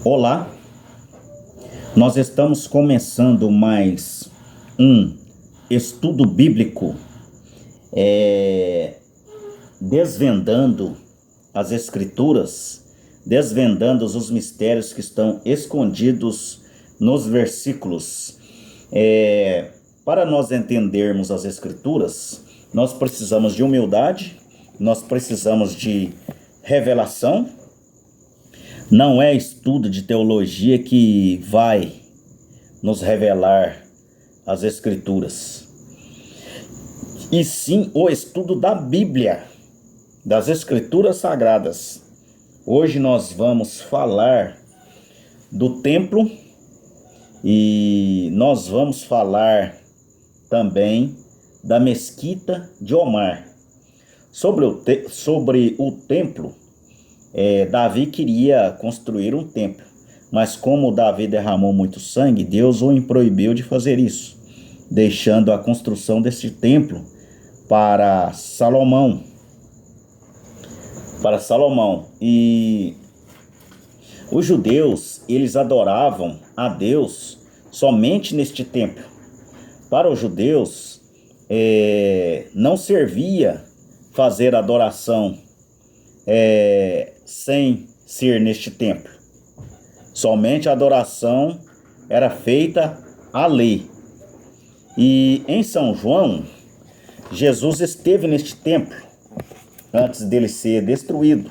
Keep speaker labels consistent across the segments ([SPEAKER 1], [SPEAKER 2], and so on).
[SPEAKER 1] Olá, nós estamos começando mais um estudo bíblico, desvendando as Escrituras, desvendando os mistérios que estão escondidos nos versículos. Para nós entendermos as Escrituras, nós precisamos de humildade, nós precisamos de revelação. Não é estudo de teologia que vai nos revelar as Escrituras, e sim o estudo da Bíblia, das Escrituras Sagradas. Hoje nós vamos falar do templo e nós vamos falar também da mesquita de Omar. Sobre o templo, Davi queria construir um templo, mas como Davi derramou muito sangue, Deus o proibiu de fazer isso, deixando a construção deste templo para Salomão. E os judeus, eles adoravam a Deus somente neste templo. Para os judeus, não servia fazer adoração sem ser neste templo. Somente a adoração era feita ali. E em São João, Jesus esteve neste templo antes dele ser destruído.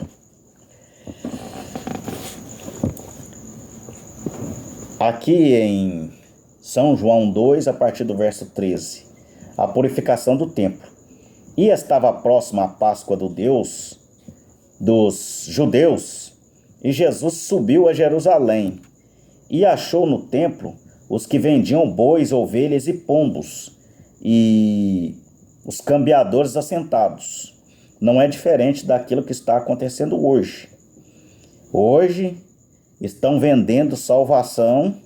[SPEAKER 1] Aqui em São João 2, a partir do verso 13, a purificação do templo. E estava próxima a Páscoa dos judeus, e Jesus subiu a Jerusalém, e achou no templo os que vendiam bois, ovelhas e pombos, e os cambiadores assentados. Não é diferente daquilo que está acontecendo hoje. Hoje estão vendendo salvação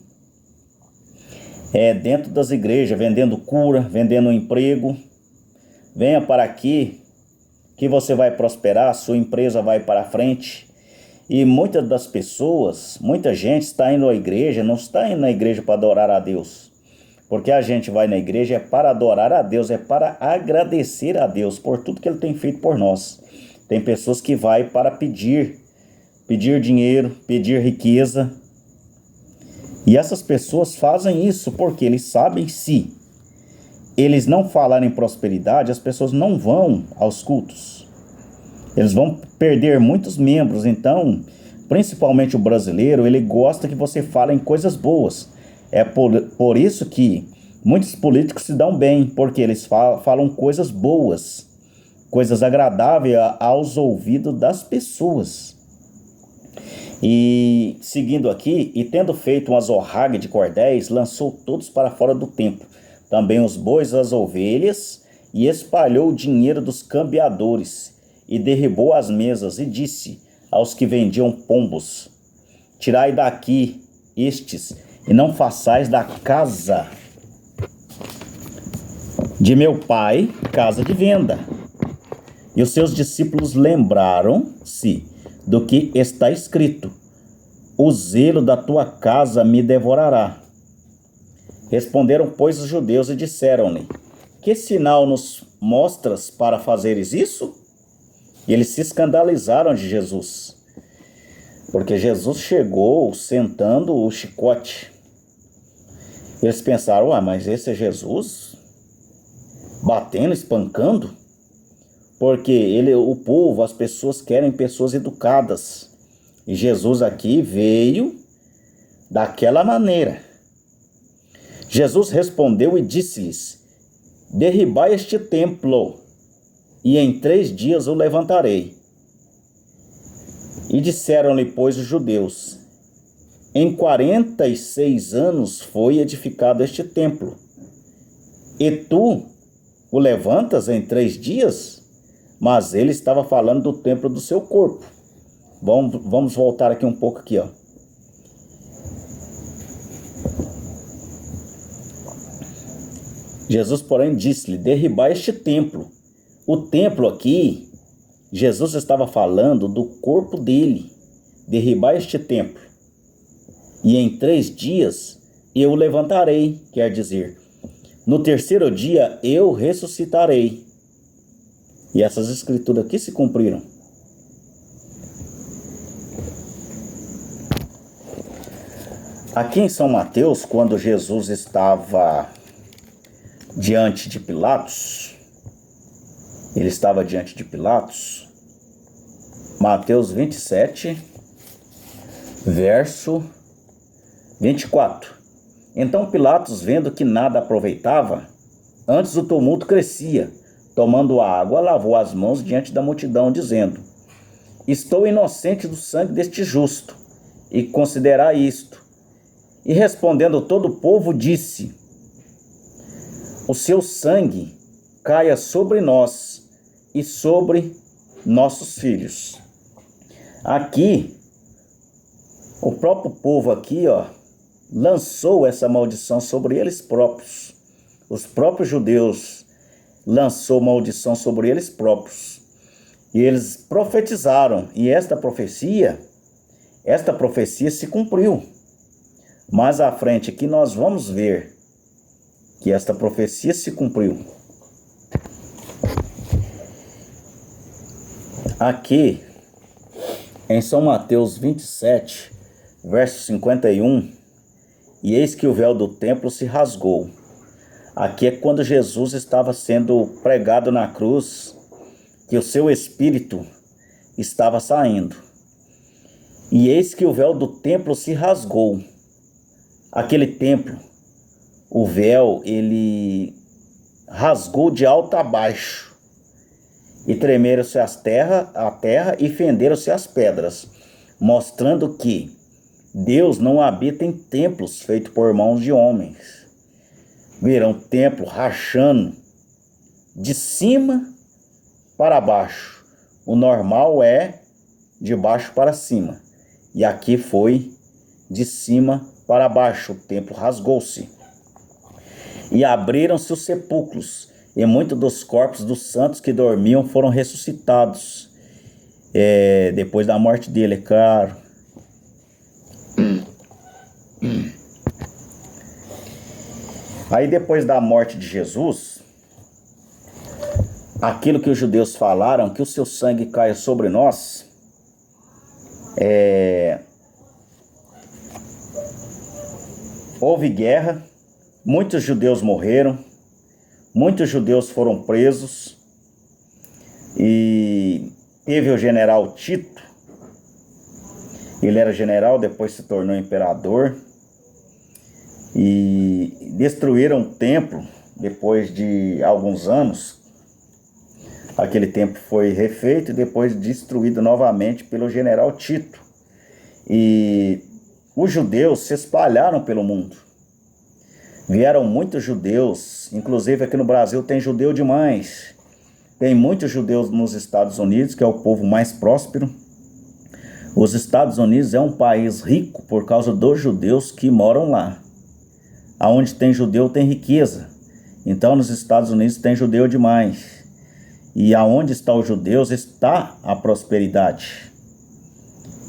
[SPEAKER 1] dentro das igrejas, vendendo cura, vendendo emprego. Venha para aqui que você vai prosperar, sua empresa vai para frente. E muitas das pessoas, muita gente está indo à igreja, não está indo na igreja para adorar a Deus. Porque a gente vai na igreja é para adorar a Deus, é para agradecer a Deus por tudo que Ele tem feito por nós. Tem pessoas que vai para pedir dinheiro, pedir riqueza. E essas pessoas fazem isso porque eles sabem, se eles não falarem prosperidade, as pessoas não vão aos cultos. Eles vão perder muitos membros. Então, principalmente o brasileiro, ele gosta que você fale em coisas boas. É por isso que muitos políticos se dão bem, porque eles falam coisas boas, coisas agradáveis aos ouvidos das pessoas. E seguindo aqui, e tendo feito uma zorraga de cordéis, lançou todos para fora do templo, também os bois e as ovelhas, e espalhou o dinheiro dos cambiadores, e derribou as mesas, e disse aos que vendiam pombos: tirai daqui estes, e não façais da casa de meu pai casa de venda. E os seus discípulos lembraram-se do que está escrito: o zelo da tua casa me devorará. Responderam, pois, os judeus e disseram-lhe: que sinal nos mostras para fazeres isso? E eles se escandalizaram de Jesus, porque Jesus chegou sentando o chicote. Eles pensaram: mas esse é Jesus? Batendo, espancando? Porque o povo, as pessoas querem pessoas educadas. E Jesus aqui veio daquela maneira. Jesus respondeu e disse-lhes: derribai este templo, e em 3 dias o levantarei. E disseram-lhe, pois, os judeus: em 46 anos foi edificado este templo, e tu o levantas em 3 dias? Mas ele estava falando do templo do seu corpo. Vamos voltar aqui um pouco aqui, ó. Jesus, porém, disse-lhe: derribai este templo. O templo aqui, Jesus estava falando do corpo dele. Derribai este templo. e em 3 dias eu o levantarei, quer dizer, no terceiro dia eu ressuscitarei. E essas escrituras aqui se cumpriram. Aqui em São Mateus, quando Jesus estava diante de Pilatos, Mateus 27, verso 24. Então Pilatos, vendo que nada aproveitava, antes o tumulto crescia, tomando a água, lavou as mãos diante da multidão, dizendo: estou inocente do sangue deste justo, e considerai isto. E respondendo todo o povo, disse: o seu sangue caia sobre nós e sobre nossos filhos. Aqui, o próprio povo aqui, lançou essa maldição sobre eles próprios. Os próprios judeus lançou maldição sobre eles próprios. E eles profetizaram, e esta profecia se cumpriu. Mais à frente aqui nós vamos ver que esta profecia se cumpriu. Aqui em São Mateus 27, verso 51, e eis que o véu do templo se rasgou. Aqui é quando Jesus estava sendo pregado na cruz, que o seu espírito estava saindo. E eis que o véu do templo se rasgou. Aquele templo, o véu, ele rasgou de alto a baixo. E tremeram-se a terra e fenderam-se as pedras, mostrando que Deus não habita em templos feitos por mãos de homens. Viram o templo rachando de cima para baixo. O normal é de baixo para cima. E aqui foi de cima para baixo. O templo rasgou-se. E abriram-se os sepulcros. E muitos dos corpos dos santos que dormiam foram ressuscitados. Depois da morte dele, é claro. Aí depois da morte de Jesus, aquilo que os judeus falaram, que o seu sangue caia sobre nós, houve guerra, muitos judeus morreram, muitos judeus foram presos, e teve o general Tito. Ele era general, depois se tornou imperador, e destruíram o templo. Depois de alguns anos, aquele templo foi refeito e depois destruído novamente pelo general Tito. E os judeus se espalharam pelo mundo. Vieram muitos judeus, inclusive aqui no Brasil tem judeu demais. Tem muitos judeus nos Estados Unidos, que é o povo mais próspero. Os Estados Unidos é um país rico por causa dos judeus que moram lá. Aonde tem judeu tem riqueza. Então nos Estados Unidos tem judeu demais. E aonde estão os judeus está a prosperidade.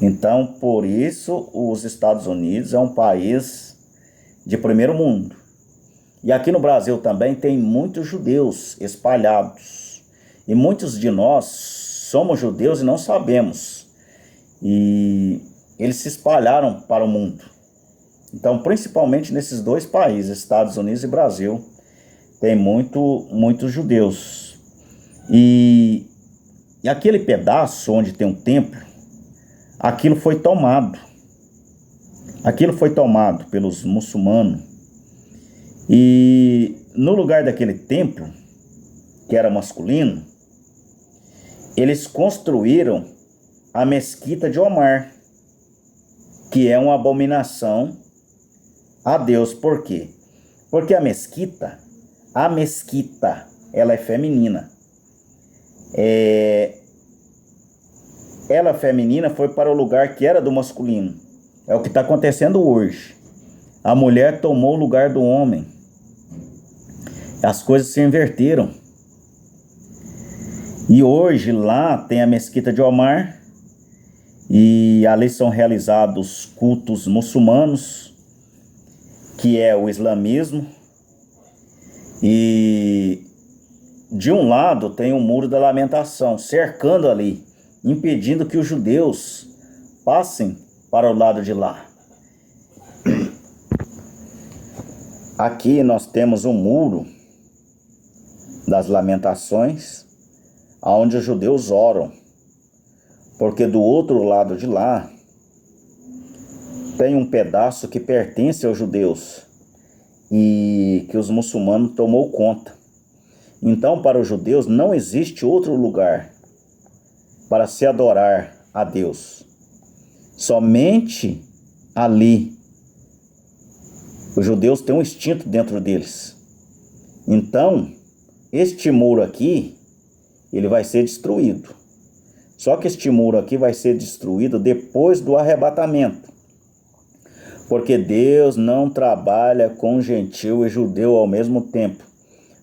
[SPEAKER 1] Então por isso os Estados Unidos é um país de primeiro mundo. E aqui no Brasil também tem muitos judeus espalhados. E muitos de nós somos judeus e não sabemos. E eles se espalharam para o mundo. Então, principalmente nesses dois países, Estados Unidos e Brasil, tem muitos judeus. E aquele pedaço onde tem um templo, aquilo foi tomado. Aquilo foi tomado pelos muçulmanos. E no lugar daquele templo, que era masculino, eles construíram a mesquita de Omar, que é uma abominação a Deus. Por quê? Porque a mesquita, ela é feminina. Ela feminina foi para o lugar que era do masculino. É o que está acontecendo hoje. A mulher tomou o lugar do homem. As coisas se inverteram. E hoje lá tem a mesquita de Omar. E ali são realizados cultos muçulmanos, que é o islamismo. E de um lado tem o Muro da Lamentação, cercando ali, impedindo que os judeus passem para o lado de lá. Aqui nós temos o Muro das Lamentações, onde os judeus oram, porque do outro lado de lá tem um pedaço que pertence aos judeus e que os muçulmanos tomou conta. Então, para os judeus não existe outro lugar para se adorar a Deus. Somente ali. Os judeus têm um instinto dentro deles. Então, este muro aqui, ele vai ser destruído. Só que este muro aqui vai ser destruído depois do arrebatamento. Porque Deus não trabalha com gentil e judeu ao mesmo tempo.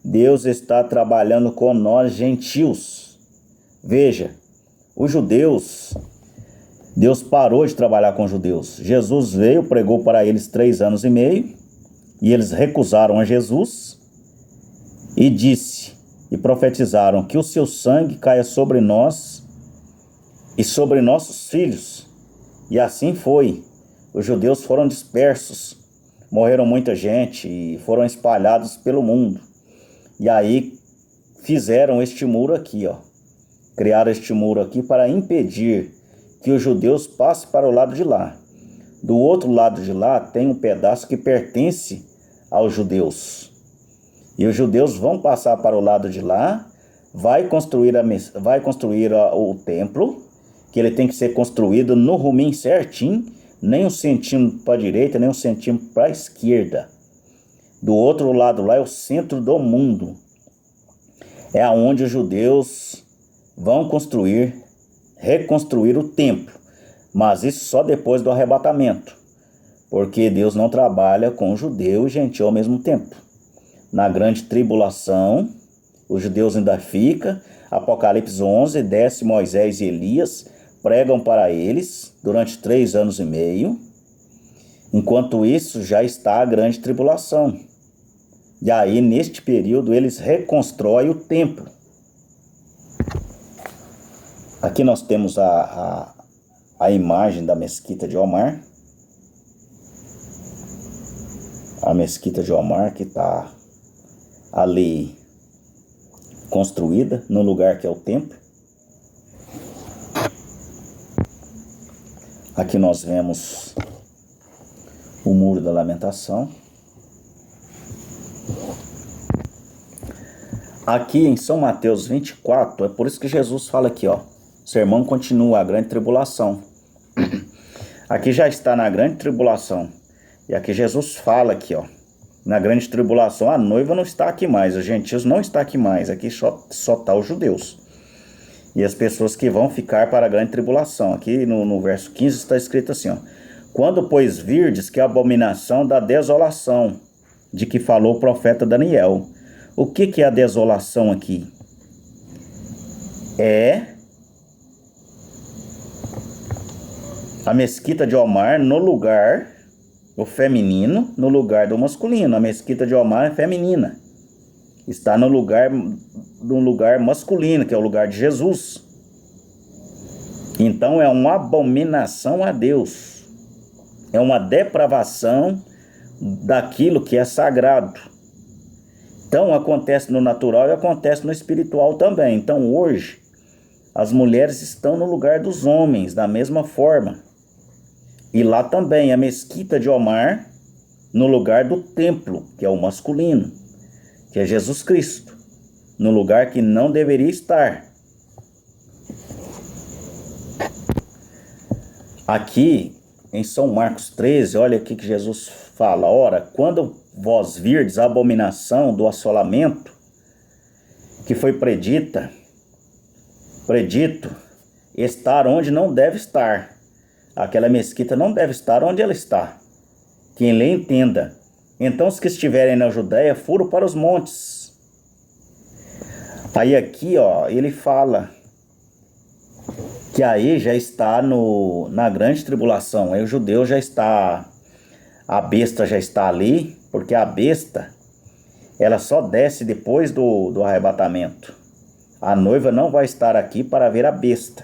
[SPEAKER 1] Deus está trabalhando com nós gentios. Veja, os judeus, Deus parou de trabalhar com os judeus. Jesus veio, pregou para eles 3 anos e meio, e eles recusaram a Jesus, e disse, e profetizaram que o seu sangue caia sobre nós e sobre nossos filhos. E assim foi. Os judeus foram dispersos, morreram muita gente e foram espalhados pelo mundo. E aí fizeram este muro aqui, ó. Criaram este muro aqui para impedir que os judeus passem para o lado de lá. Do outro lado de lá tem um pedaço que pertence aos judeus. E os judeus vão passar para o lado de lá, vai construir o templo, que ele tem que ser construído no rumim certinho, nem um centímetro para a direita, nem um centímetro para a esquerda. Do outro lado lá é o centro do mundo. É onde os judeus vão reconstruir o templo. Mas isso só depois do arrebatamento. Porque Deus não trabalha com judeu e gentil ao mesmo tempo. Na grande tribulação, os judeus ainda ficam. Apocalipse 11, desce Moisés e Elias, pregam para eles durante 3 anos e meio. Enquanto isso, já está a grande tribulação. E aí, neste período, eles reconstroem o templo. Aqui nós temos a imagem da mesquita de Omar. A mesquita de Omar que está ali construída no lugar que é o templo. Aqui nós vemos o Muro da Lamentação. Aqui em São Mateus 24, é por isso que Jesus fala aqui, ó. O sermão continua, a grande tribulação. Aqui já está na grande tribulação. E aqui Jesus fala aqui, ó. Na grande tribulação, a noiva não está aqui mais, os gentios não estão aqui mais. Aqui só está os judeus. E as pessoas que vão ficar para a grande tribulação. Aqui no verso 15 está escrito assim, ó. Quando, pois, virdes que a abominação da desolação, de que falou o profeta Daniel. O que é a desolação aqui? É a mesquita de Omar no lugar, o feminino, no lugar do masculino. A mesquita de Omar é feminina. Está no lugar masculino, que é o lugar de Jesus. Então é uma abominação a Deus. É uma depravação daquilo que é sagrado. Então acontece no natural e acontece no espiritual também. Então hoje as mulheres estão no lugar dos homens da mesma forma. E lá também a mesquita de Omar no lugar do templo, que é o masculino, que é Jesus Cristo, no lugar que não deveria estar. Aqui em São Marcos 13, olha aqui que Jesus fala. Ora, quando vós virdes a abominação do assolamento, que foi predito estar onde não deve estar. Aquela mesquita não deve estar onde ela está. Quem lê entenda. Então os que estiverem na Judéia foram para os montes. Aí aqui, ó, ele fala que aí já está na grande tribulação. Aí o judeu já está, a besta já está ali, porque a besta, ela só desce depois do arrebatamento. A noiva não vai estar aqui para ver a besta.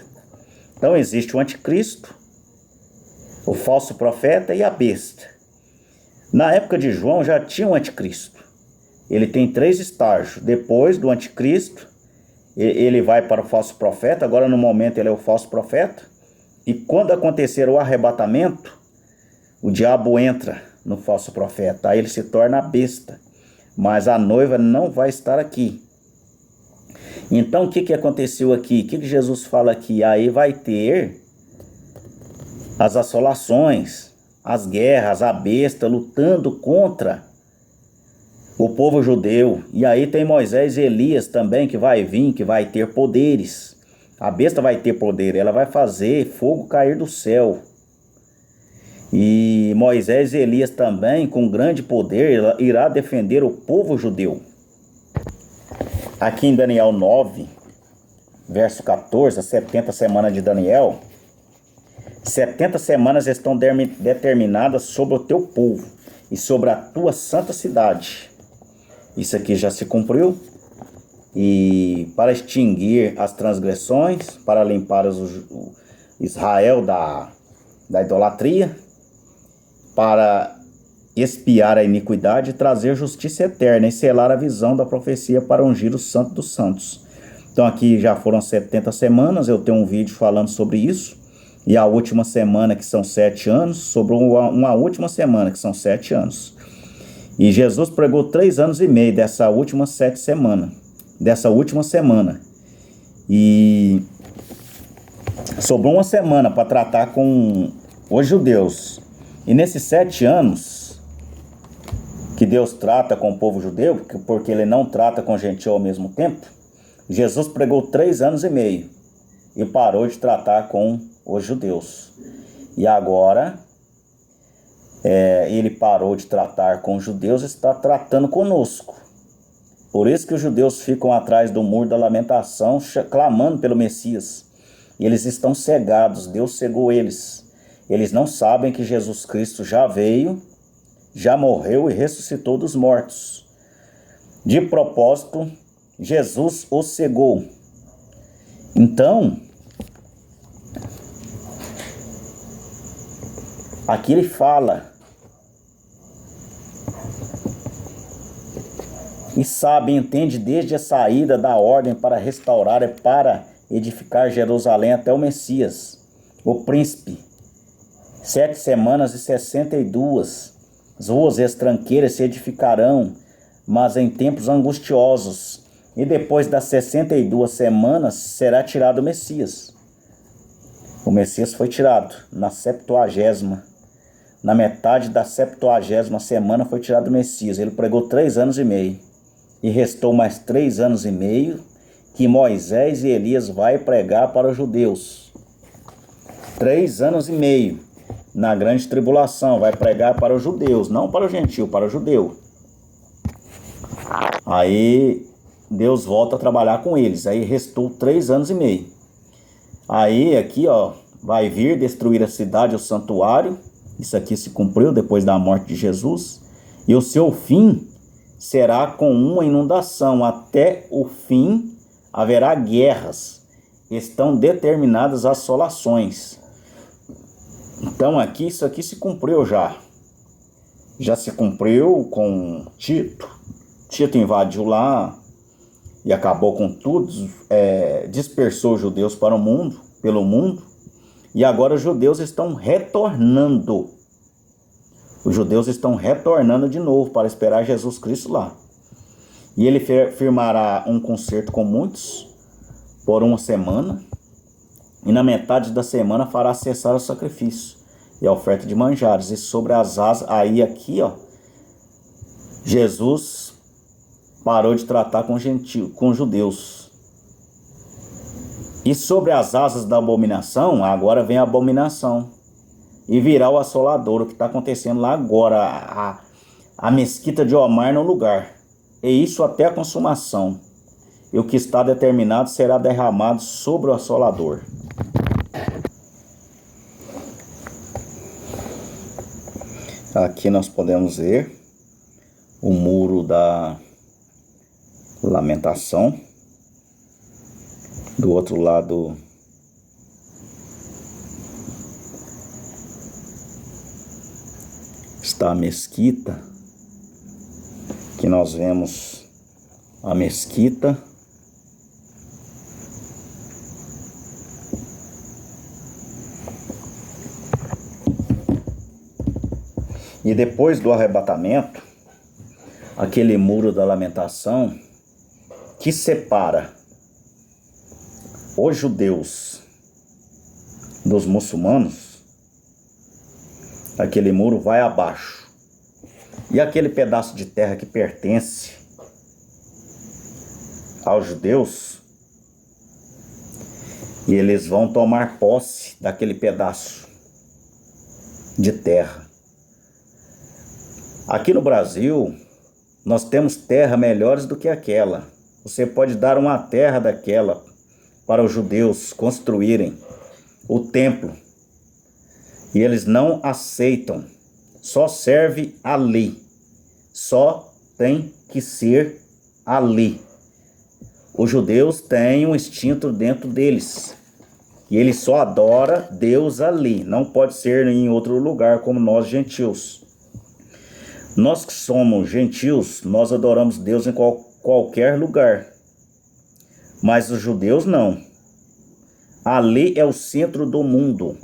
[SPEAKER 1] Então existe o anticristo, o falso profeta e a besta. Na época de João já tinha o anticristo. Ele tem 3 estágios. Depois do anticristo, ele vai para o falso profeta. Agora no momento ele é o falso profeta. E quando acontecer o arrebatamento, o diabo entra no falso profeta. Aí ele se torna a besta. Mas a noiva não vai estar aqui. Então o que aconteceu aqui? O que Jesus fala aqui? Aí vai ter as assolações, as guerras, a besta lutando contra o povo judeu. E aí tem Moisés e Elias também, que vai vir, que vai ter poderes. A besta vai ter poder, ela vai fazer fogo cair do céu. E Moisés e Elias também, com grande poder, irá defender o povo judeu. Aqui em Daniel 9, verso 14, as 70 semanas de Daniel, 70 semanas estão determinadas sobre o teu povo e sobre a tua santa cidade. Isso aqui já se cumpriu. E para extinguir as transgressões, para limpar Israel da idolatria, para expiar a iniquidade, trazer justiça eterna e selar a visão da profecia para ungir o santo dos santos. Então aqui já foram 70 semanas, eu tenho um vídeo falando sobre isso. E a última semana, que são 7 anos, sobrou uma última semana, que são 7 anos. E Jesus pregou 3 anos e meio dessa última 7 semanas. Dessa última semana. E sobrou uma semana para tratar com os judeus. E nesses 7 anos que Deus trata com o povo judeu, porque ele não trata com o gentil ao mesmo tempo, Jesus pregou 3 anos e meio e parou de tratar com os judeus. E agora ele parou de tratar com os judeus e está tratando conosco. Por isso que os judeus ficam atrás do muro da lamentação, clamando pelo Messias. E eles estão cegados, Deus cegou eles. Eles não sabem que Jesus Cristo já veio, já morreu e ressuscitou dos mortos. De propósito, Jesus os cegou. Então, aqui ele fala: e sabe, entende desde a saída da ordem para restaurar e para edificar Jerusalém até o Messias, o príncipe. 7 semanas e 62 ruas estranqueiras se edificarão, mas em tempos angustiosos. E depois das 62 semanas será tirado o Messias. O Messias foi tirado na 70ª. Na metade da 70ª semana foi tirado o Messias. Ele pregou 3 anos e meio. E restou mais 3 anos e meio que Moisés e Elias vai pregar para os judeus. 3 anos e meio na grande tribulação vai pregar para os judeus, não para o gentil, para o judeu. Aí Deus volta a trabalhar com eles. Aí restou 3 anos e meio. Aí aqui vai vir destruir a cidade, o santuário. Isso aqui se cumpriu depois da morte de Jesus. E o seu fim será com uma inundação. Até o fim haverá guerras. Estão determinadas assolações. Então aqui, isso aqui se cumpriu já. Já se cumpriu com Tito. Tito invadiu lá e acabou com tudo. Dispersou os judeus para o mundo, pelo mundo. E agora os judeus estão retornando. Os judeus estão retornando de novo para esperar Jesus Cristo lá. E ele firmará um concerto com muitos por uma semana. E na metade da semana fará cessar o sacrifício e a oferta de manjares. E sobre as asas, aí aqui, Jesus parou de tratar com os judeus. E sobre as asas da abominação, agora vem a abominação. E virá o assolador, o que está acontecendo lá agora, a mesquita de Omar no lugar. E isso até a consumação. E o que está determinado será derramado sobre o assolador. Aqui nós podemos ver o muro da Lamentação. Do outro lado está a mesquita. Aqui nós vemos a mesquita. E depois do arrebatamento, aquele muro da Lamentação que separa os judeus dos muçulmanos, aquele muro vai abaixo. E aquele pedaço de terra que pertence aos judeus, e eles vão tomar posse daquele pedaço de terra. Aqui no Brasil, nós temos terra melhores do que aquela. Você pode dar uma terra daquela para os judeus construírem o templo. E eles não aceitam. Só serve ali. Só tem que ser ali. Os judeus têm um instinto dentro deles. E eles só adoram Deus ali. Não pode ser em outro lugar como nós gentios. Nós que somos gentios, nós adoramos Deus em qualquer lugar. Mas os judeus não. Ali é o centro do mundo.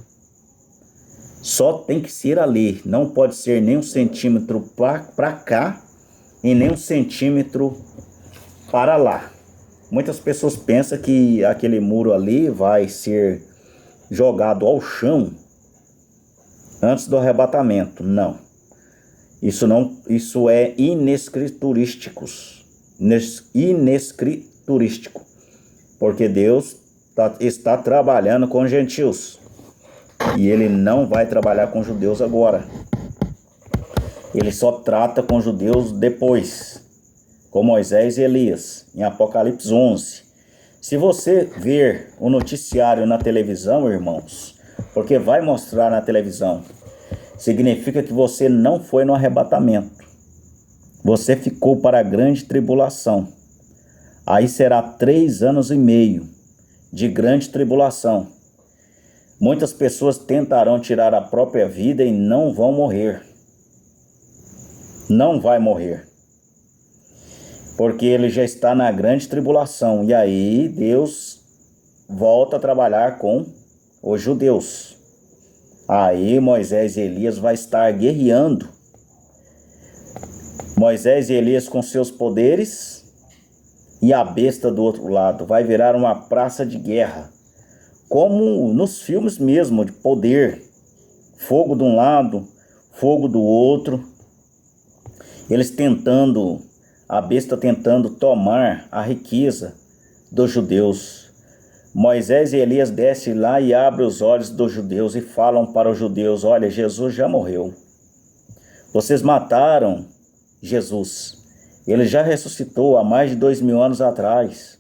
[SPEAKER 1] Só tem que ser ali. Não pode ser nem 1 centímetro para cá e nem 1 centímetro para lá. Muitas pessoas pensam que aquele muro ali vai ser jogado ao chão antes do arrebatamento. Não. Isso é inescriturístico. Porque Deus está trabalhando com gentios. E ele não vai trabalhar com judeus agora. Ele só trata com judeus depois, com Moisés e Elias, em Apocalipse 11. Se você ver o noticiário na televisão, irmãos, porque vai mostrar na televisão, significa que você não foi no arrebatamento. Você ficou para a grande tribulação. Aí será 3 anos e meio de grande tribulação. Muitas pessoas tentarão tirar a própria vida e não vão morrer. Não vai morrer. Porque ele já está na grande tribulação. E aí Deus volta a trabalhar com os judeus. Aí Moisés e Elias vai estar guerreando. Moisés e Elias com seus poderes e a besta do outro lado. Vai virar uma praça de guerra. Como nos filmes mesmo, de poder. Fogo de um lado, fogo do outro. Eles tentando, a besta tentando tomar a riqueza dos judeus. Moisés e Elias descem lá e abrem os olhos dos judeus e falam para os judeus: olha, Jesus já morreu. Vocês mataram Jesus. Ele já ressuscitou há mais de 2000 anos atrás.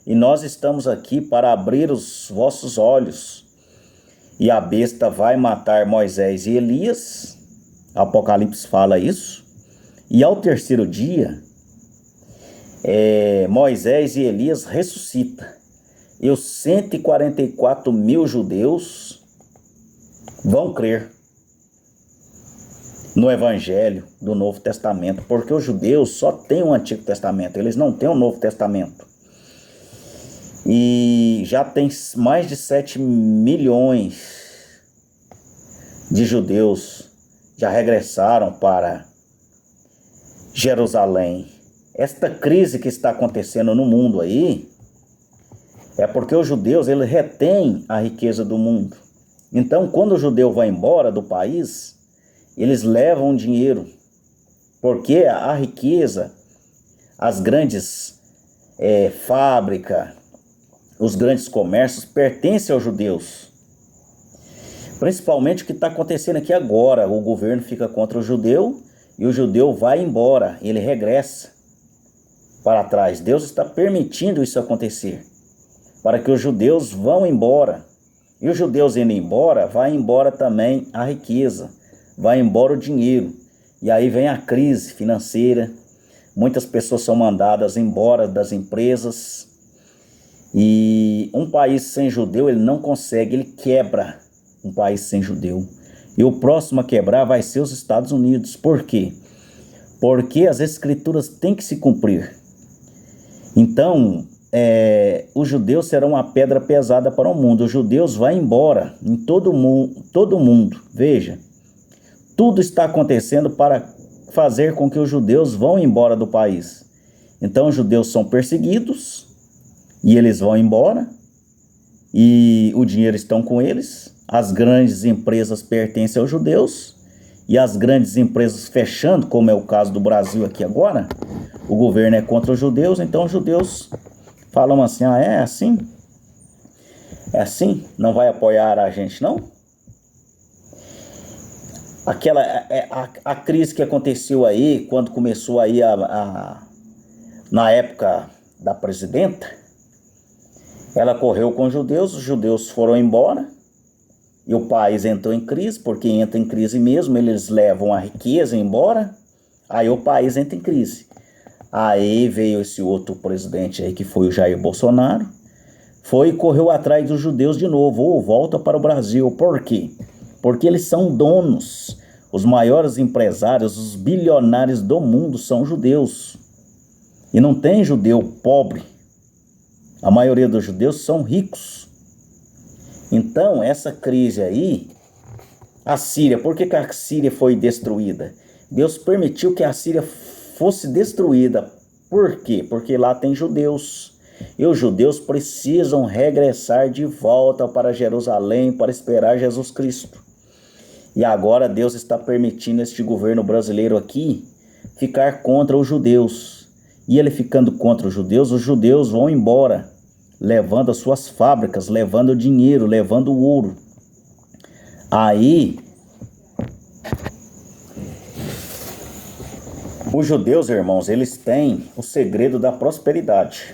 [SPEAKER 1] E nós estamos aqui para abrir os vossos olhos. E a besta vai matar Moisés e Elias. Apocalipse fala isso. E ao terceiro dia, Moisés e Elias ressuscitam. E os 144 mil judeus vão crer no Evangelho do Novo Testamento. Porque os judeus só têm o Antigo Testamento. Eles não têm o Novo Testamento. E já tem mais de 7 milhões de judeus já regressaram para Jerusalém. Esta crise que está acontecendo no mundo aí é porque os judeus eles retêm a riqueza do mundo. Então, quando o judeu vai embora do país, eles levam dinheiro, porque a riqueza, as grandes fábricas, os grandes comércios pertencem aos judeus. Principalmente o que está acontecendo aqui agora. O governo fica contra o judeu e o judeu vai embora. Ele regressa para trás. Deus está permitindo isso acontecer, para que os judeus vão embora. E os judeus indo embora, vai embora também a riqueza. vai embora o dinheiro. E aí vem a crise financeira, muitas pessoas são mandadas embora das empresas. E um país sem judeu, ele não consegue, ele quebra um país sem judeu. E o próximo a quebrar vai ser os Estados Unidos. Por quê? Porque as escrituras têm que se cumprir. Então, os judeus serão uma pedra pesada para o mundo. Os judeus vão embora em todo mundo. Veja, tudo está acontecendo para fazer com que os judeus vão embora do país. Então, os judeus são perseguidos e eles vão embora. E o dinheiro está com eles. As grandes empresas pertencem aos judeus. E as grandes empresas fechando, como é o caso do Brasil aqui agora, o governo é contra os judeus, então os judeus falam assim, é assim? É assim? Não vai apoiar a gente, não? A crise que aconteceu aí, quando começou aí na época da presidenta, ela correu com os judeus foram embora, e o país entrou em crise, porque entra em crise mesmo, eles levam a riqueza embora, aí o país entra em crise. Aí veio esse outro presidente aí, que foi o Jair Bolsonaro, foi e correu atrás dos judeus de novo, volta para o Brasil. Por quê? Porque eles são donos, os maiores empresários, os bilionários do mundo são judeus. E não tem judeu pobre, a maioria dos judeus são ricos. Então, essa crise aí, a Síria, por que a Síria foi destruída? Deus permitiu que a Síria fosse destruída. Por quê? Porque lá tem judeus. E os judeus precisam regressar de volta para Jerusalém para esperar Jesus Cristo. E agora Deus está permitindo este governo brasileiro aqui ficar contra os judeus. E ele ficando contra os judeus vão embora, levando as suas fábricas, levando o dinheiro, levando o ouro. Aí, os judeus, irmãos, eles têm o segredo da prosperidade.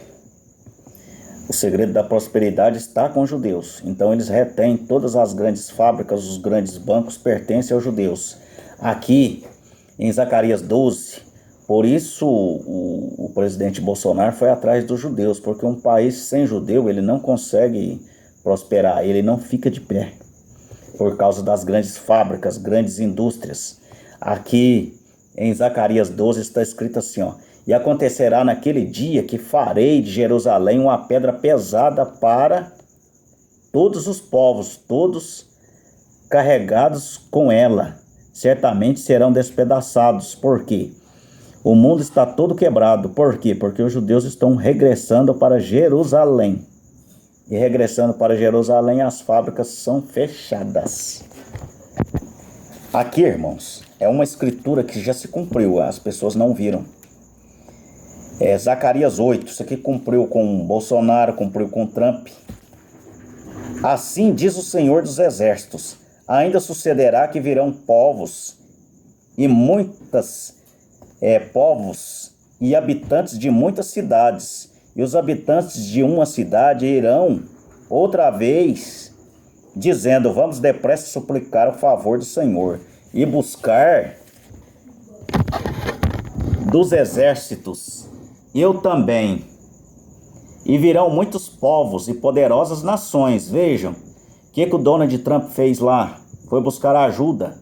[SPEAKER 1] O segredo da prosperidade está com os judeus. Então, eles retêm todas as grandes fábricas, os grandes bancos pertencem aos judeus. Aqui, em Zacarias 12... Por isso o presidente Bolsonaro foi atrás dos judeus, porque um país sem judeu, ele não consegue prosperar, ele não fica de pé, por causa das grandes fábricas, grandes indústrias. Aqui em Zacarias 12 está escrito assim, e acontecerá naquele dia que farei de Jerusalém uma pedra pesada para todos os povos, todos carregados com ela, certamente serão despedaçados. Por quê? O mundo está todo quebrado. Por quê? Porque os judeus estão regressando para Jerusalém. E regressando para Jerusalém, as fábricas são fechadas. Aqui, irmãos, é uma escritura que já se cumpriu, as pessoas não viram. Zacarias 8, isso aqui cumpriu com Bolsonaro, cumpriu com Trump. Assim diz o Senhor dos Exércitos, ainda sucederá que virão povos e povos e habitantes de muitas cidades, e os habitantes de uma cidade irão outra vez, dizendo, vamos depressa suplicar o favor do Senhor, e buscar dos exércitos, eu também, e virão muitos povos e poderosas nações. Vejam, o que o Donald Trump fez lá? Foi buscar ajuda.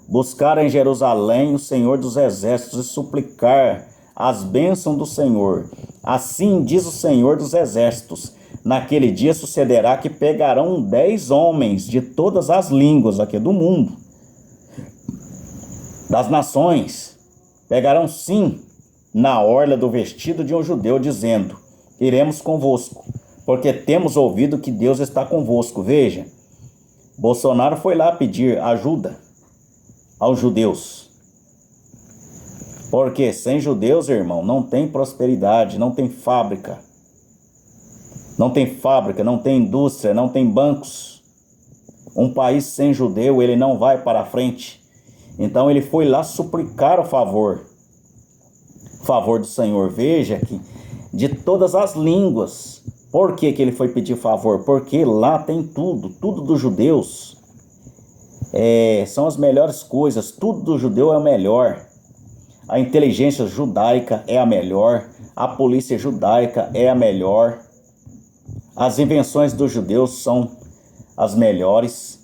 [SPEAKER 1] Buscar em Jerusalém o Senhor dos Exércitos e suplicar as bênçãos do Senhor. Assim diz o Senhor dos Exércitos, naquele dia sucederá que pegarão 10 homens de todas as línguas aqui do mundo, das nações, pegarão sim na orla do vestido de um judeu, dizendo, iremos convosco, porque temos ouvido que Deus está convosco. Veja, Bolsonaro foi lá pedir ajuda aos judeus, porque sem judeus, irmão, não tem prosperidade, não tem fábrica, não tem indústria, não tem bancos. Um país sem judeu, ele não vai para a frente. Então ele foi lá suplicar o favor do Senhor. Veja que de todas as línguas. Por que ele foi pedir favor? Porque lá tem tudo dos judeus. são as melhores coisas. Tudo do judeu é o melhor. A inteligência judaica é a melhor. A polícia judaica é a melhor. As invenções dos judeus são as melhores.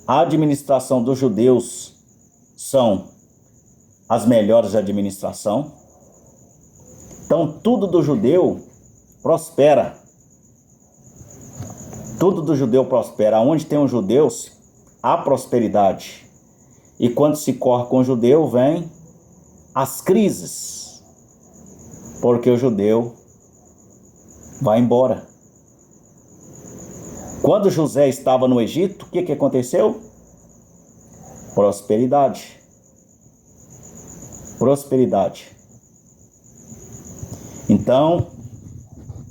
[SPEAKER 1] A administração dos judeus são as melhores de administração. Então, tudo do judeu prospera. Tudo do judeu prospera. Onde tem um judeu, há prosperidade. E quando se corre com o judeu, vem as crises. Porque o judeu vai embora. Quando José estava no Egito, o que aconteceu? Prosperidade. Prosperidade. Então,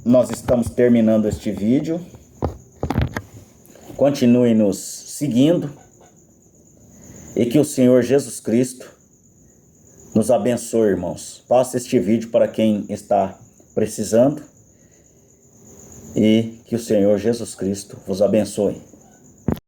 [SPEAKER 1] nós estamos terminando este vídeo. Continue nos seguindo e que o Senhor Jesus Cristo nos abençoe, irmãos. Passe este vídeo para quem está precisando e que o Senhor Jesus Cristo vos abençoe.